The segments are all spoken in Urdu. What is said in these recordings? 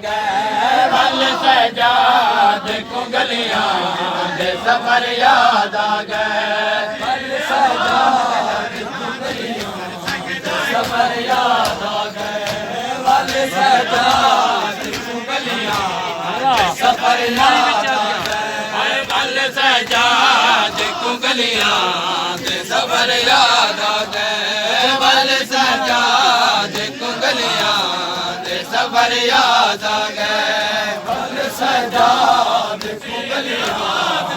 گئے ول سجاد کو گلیاں دے سفر یاد آ گئے ول سجاد کو گلیاں دے سفر یاد آ گئے ول سجاد کو گلیاں دے سفر یاد آ گئے ول سجاد کو گلیاں دے سفر یاد آ گئے ول سجاد کو گلیاں دے سفر یاد آ گئے ول سجاد کو گلیاں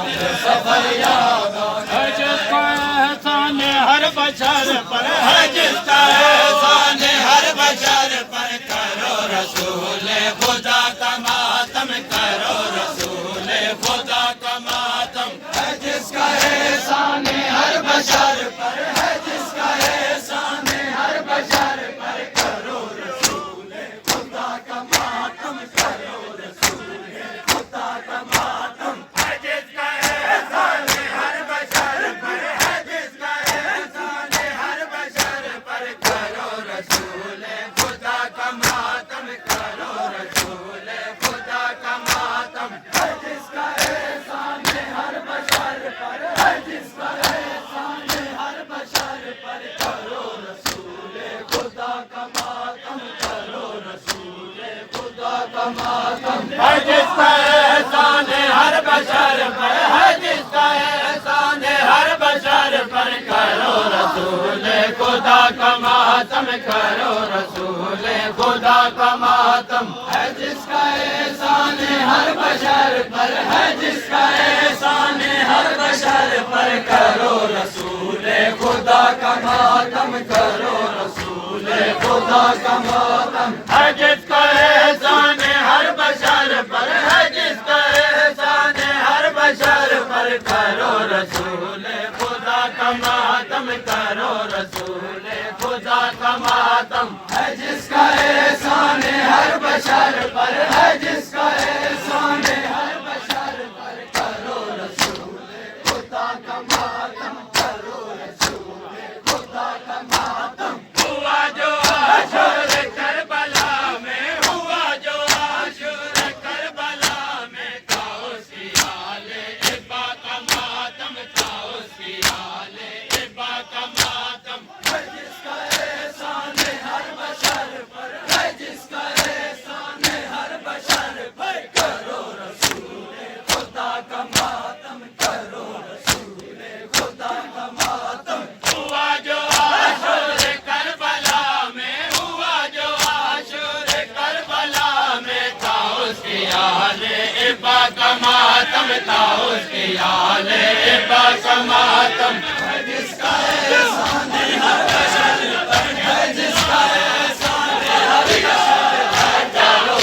دے سفر یاد آ گئے جس کا احسان ہر بشر پر ہے جس کا احسان ہر بشر پر کرو رسول خدا کا ماتم کرو رسول خدا کا ماتم ہے جس کا احسان ہر بشر پر ہے جس کا احسان ہر بشر پر کرو رسول خدا کا ماتم کرو رسول خدا کا ماتم ہے جس کا احسان ہر بشر پر ہے جس کا احسان ہر بشر پر کرو رسول خدا کا ماتم کرو رسول خدا کا ماتم ہے جس کا احسان ہر بشر پر ہے جس کا احسان ہر بشر پر کرو رسول خدا کا ماتم کرو رسول خدا کا ماتم ہے جس کا احسان ہر بشر پر ہے جس کا احسان ہر بشر پر کرو رسول خدا کا ماتم کرو رسول خدا کا ماتم ہے جس کا احسان ہر بشر پر ہے جس کا احسان ہر بشر پر کرو رسول خدا کا ماتم کرو رسول خدا کا ماتم ہے جس کا احسان ہر بشر پر ہے جس کا احسان ہر بشر پر کرو رسول خدا کا ماتم کرو رسول خدا کا ماتم ہے جس کا احسان ہر بشر پر ہے جس کا احسان ہر بشر پر کرو رسول خدا کا ماتم کرو رسول خدا کا ماتم ہوا جو عاشور کربلا میں ہوا جو عاشور کربلا میں تھا اس کی حال ابا کا ماتم تھا اس کی حال ابا کا ماتم ہے جس کا احسان ہر بشر پر ہے جس کا احسان ہر بشر پر کرو رسول خدا کا ماتم کرو رسول خدا کا ماتم ہوا جو عاشور کربلا میں ہوا جو عاشور کربلا میں تھا اس کی حال ابا کا ماتم تھا اس کی حال ابا کا ماتم ہے جس کا احسان ہر بشر پر ہے جس کا احسان ہر بشر پر کرو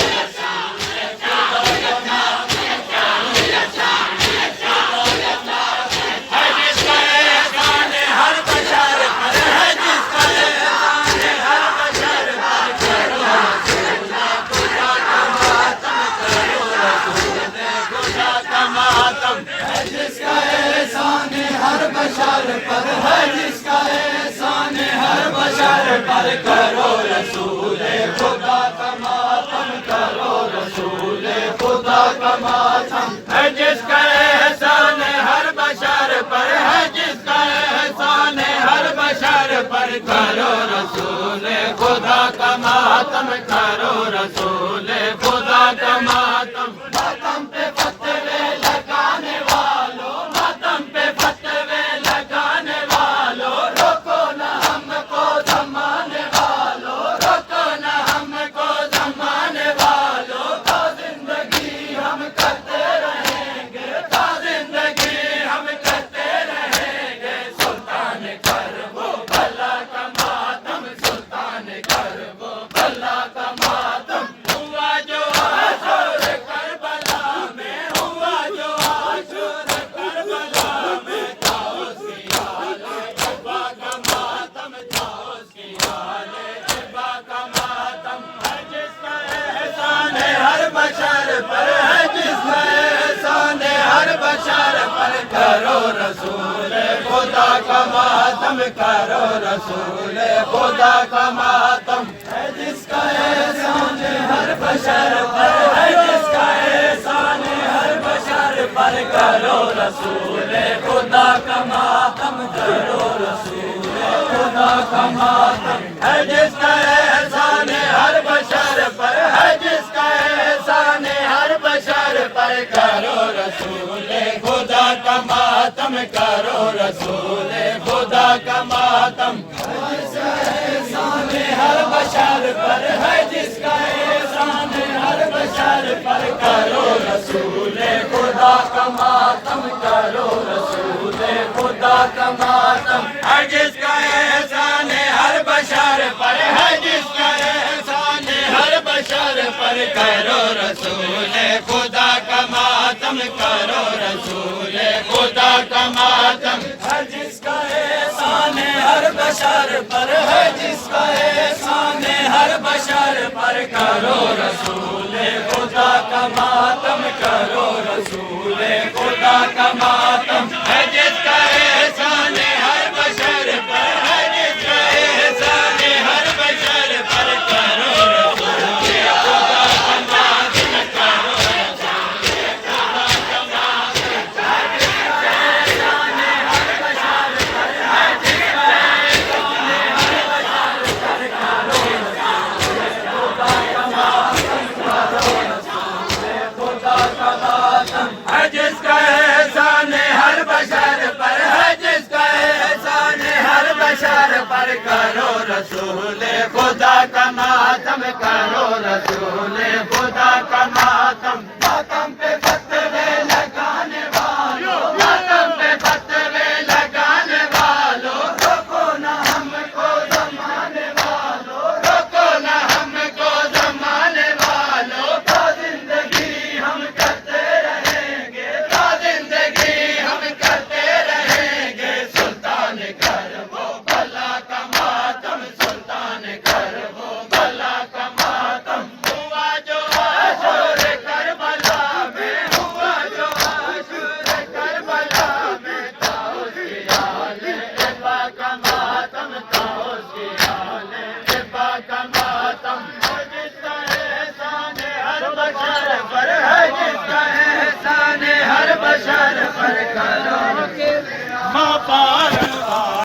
ہے جس کا احسان ہر بشر پر ہے جس کا احسان ہر بشر پر کرو رسول خدا کا ماتم کرو رسول خدا کا ماتم ہے جس کا احسان ہر بشر پر ہے جس کا احسان ہر بشر پر کرو رسول خدا کا ماتم کرو رسول خدا کا ماتم ہے جس کا احسان ہر بشر پر ہے جس کا احسان ہر بشر پر کرو رسول خدا کا ماتم کرو رسول خدا کا ماتم ماتم پہ فتوے لگانے والوں ماتم پہ فتوے لگانے والوں روکو نہ ہم کو زمانے والوں روکو نہ ہم کو زمانے والوں تا زندگی ہم کرتے رہیں گے تا زندگی ہم کرتے رہیں گے سلطان کر وہ بھلا کا ماتم سلطان کر وہ بھلا کا ماتم ہوا جو عاشور کربلا میں ہوا جو عاشور کربلا میں تھا اس کی حال ابا کا ماتم تھا اس کی حال ابا کا ماتم ہے جس کا احسان ہر بشر پر ہے جس کا احسان ہر بشر پر کرو رسول خدا کا ماتم کرو رسول خدا کا ماتم ہے جس کا احسان ہر بشر پر ہے، جس کا احسان ہر بشر پر کرو رسول خدا کا ماتم کرو رسول خدا کا ماتم ہے، جس کا احسان ہر بشر پر ہے، جس کا احسان ہر بشر پر کرو رسول خدا کا ماتم کرو رسول خدا کا ماتم ہر بشر پر ہے، جس کا احسان ہر بشر پر کرو رسول خدا کا ماتم کرو رسول خدا کا ماتم ہے، جس کا احسان ہر بشر پر ہے، جس کا احسان ہر بشر پر کرو رسول خدا کا ماتم کرو رسول خدا کا ماتم ہے، جس کا احسان ہر بشر پر ہے، جس کا احسان ہر بشر پر کرو رسول خدا کا ماتم کرو رسول خدا کا ماتم ہے، جس کا احسان ہر بشر پر ہے، جس کا احسان ہر بشر پر کرو رسول خدا کا ماتم کرو رسول خدا کا ماتم ہے، جس کا احسان ہر بشر پر ہے، جس کا احسان ہر بشر پر کرو رسول خدا کا ماتم کرو رسول خدا کا ماتم ہے، جس کا احسان ہر بشر پر ہے، جس کا احسان ہر بشر پر کرو رسول خدا کا ماتم کرو رسول